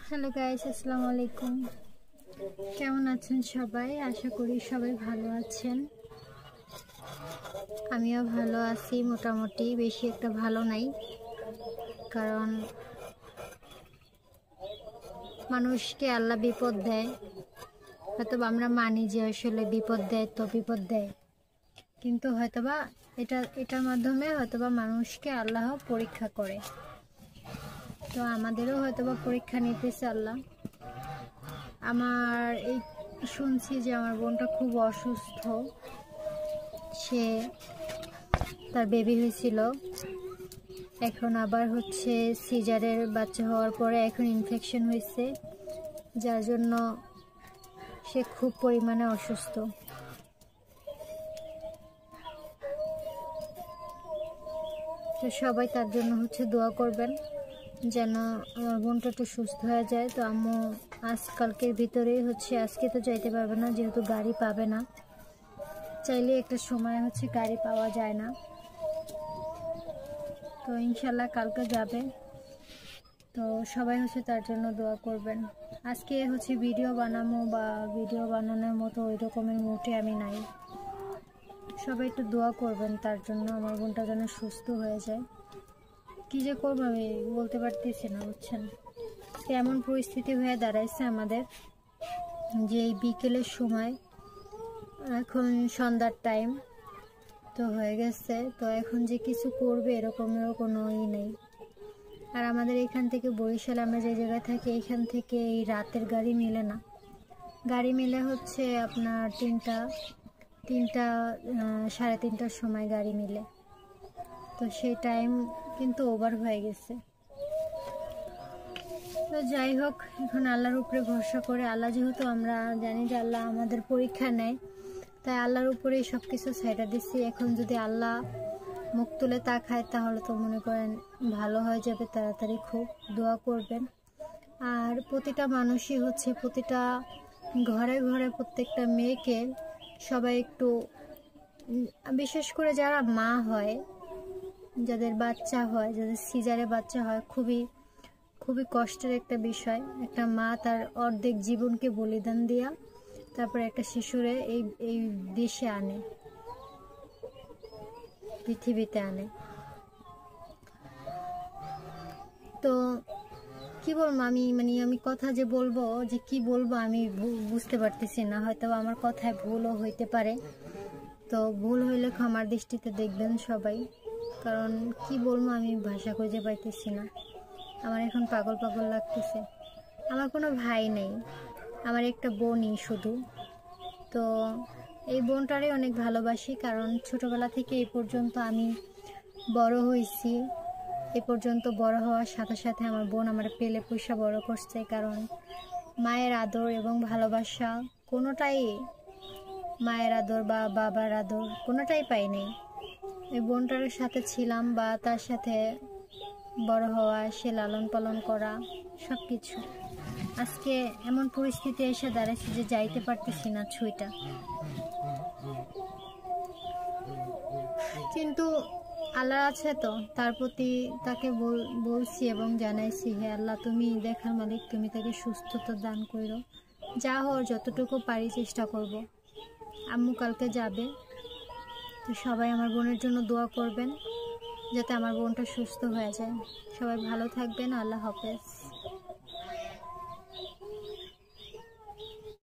Hello guys, আসসালামু আলাইকুম। কেমন আছেন সবাই? আশা করি সবাই ভালো আছেন। আমিও ভালো আছি, মোটামুটি। বেশি একটা ভালো নাই, কারণ মানুষকে আল্লাহ বিপদ দেয়। হয়তোবা আমরা মানি যে আসলে বিপদ দেয় তো বিপদ দেয়, কিন্তু হয়তোবা এটার মাধ্যমে হয়তোবা মানুষকে আল্লাহ পরীক্ষা করে। তো আমাদেরও হয়তোবা পরীক্ষা নিতেছে আল্লাহ। আমার এই শুনছি যে আমার বোনটা খুব অসুস্থ। সে তার বেবি হয়েছিল, এখন আবার হচ্ছে সিজারের বাচ্চা হওয়ার পরে এখন ইনফেকশন হয়েছে, যার জন্য সে খুব পরিমাণে অসুস্থ। তো সবাই তার জন্য হচ্ছে দোয়া করবেন যেন আমার বোনটা একটু সুস্থ হয়ে যায়। তো আম্মু আজকালকের ভিতরেই হচ্ছে, আজকে তো যাইতে পারবে না যেহেতু গাড়ি পাবে না, চাইলে একটা সময় হচ্ছে গাড়ি পাওয়া যায় না। তো ইনশাল্লাহ কালকে যাবে। তো সবাই হচ্ছে তার জন্য দোয়া করবেন। আজকে হচ্ছে ভিডিও বানাবো বা ভিডিও বানানোর মতো ওই রকমের মুডে আমি নাই। সবাই একটু দোয়া করবেন তার জন্য, আমার বোনটা যেন সুস্থ হয়ে যায়। কী যে করবো আমি বলতে পারতেছি না, বুঝছেন। এমন পরিস্থিতি হয়ে দাঁড়াইছে আমাদের যে এই বিকেলের সময়, এখন সন্ধ্যার টাইম তো হয়ে গেছে, তো এখন যে কিছু করবে এরকমেরও কোনো নেই। আর আমাদের এখান থেকে বরিশাল, আমরা যে জায়গায় থাকি, এখান থেকে এই রাতের গাড়ি মিলে না। গাড়ি মিলে হচ্ছে আপনার তিনটা 3:30টার সময় গাড়ি মিলে। তো সেই টাইম কিন্তু ওভার হয়ে গেছে। তো যাই হোক, এখন আল্লাহর উপরে ভরসা করে, আল্লাহ যেহেতু আমরা জানি যে আল্লাহ আমাদের পরীক্ষা নেয়, তাই আল্লাহর উপরেই সব কিছু ছাইড়া দিচ্ছি। এখন যদি আল্লাহ মুখ তুলে তাকায় তাহলে তো মনে করেন ভালো হয়ে যাবে তাড়াতাড়ি। খুব দোয়া করবেন। আর প্রতিটা মানুষই হচ্ছে, প্রতিটা ঘরে ঘরে প্রত্যেকটা মেয়েকে সবাই একটু, বিশেষ করে যারা মা হয়, যাদের বাচ্চা হয়, যাদের সিজারে বাচ্চা হয়, খুবই খুবই কষ্টের একটা বিষয়। একটা মা তার অর্ধেক জীবনকে বলিদান দিয়া তারপরে একটা শিশুরে এই দেশে আনে, পৃথিবীতে আনে। তো কি বলবো আমি কথা যে বলবো, যে কি বলবো আমি বুঝতে পারতেছি না। হয়তো আমার কথায় ভুলও হইতে পারে, তো ভুল হইলে ক্ষমার দৃষ্টিতে দেখবেন সবাই। কারণ কি বলবো আমি ভাষা খুঁজে পাইতেছি না। আমার এখন পাগল পাগল লাগতেছে। আমার কোনো ভাই নেই, আমার একটা বোনই শুধু। তো এই বোনটারে অনেক ভালোবাসি, কারণ ছোটবেলা থেকে এই পর্যন্ত আমি বড় হয়েছি। এ পর্যন্ত বড় হওয়ার সাথে সাথে আমার বোন আমার পেলে পয়সা বড় করছে, কারণ মায়ের আদর এবং ভালোবাসা কোনোটাই, মায়ের আদর বা বাবার আদর কোনোটাই পাইনি। এই বোনটার সাথে ছিলাম বা তার সাথে বড় হওয়া, সে লালন পালন করা, সব কিছু। আজকে এমন পরিস্থিতি এসে দাঁড়াচ্ছে যে যাইতে পারতেছি না ছুঁইটা। কিন্তু আল্লাহ আছে, তো তার প্রতি তাকে বলছি এবং জানাইছি, হে আল্লাহ তুমি দেখার মালিক, তুমি তাকে সুস্থতা দান করো। যা হওয়ার যতটুকু পারি চেষ্টা করব। আম্মু কালকে যাবে, তো সবাই আমার বোনের জন্য দোয়া করবেন যাতে আমার বোনটা সুস্থ হয়ে যায়। সবাই ভালো থাকবেন। আল্লাহ হাফেজ।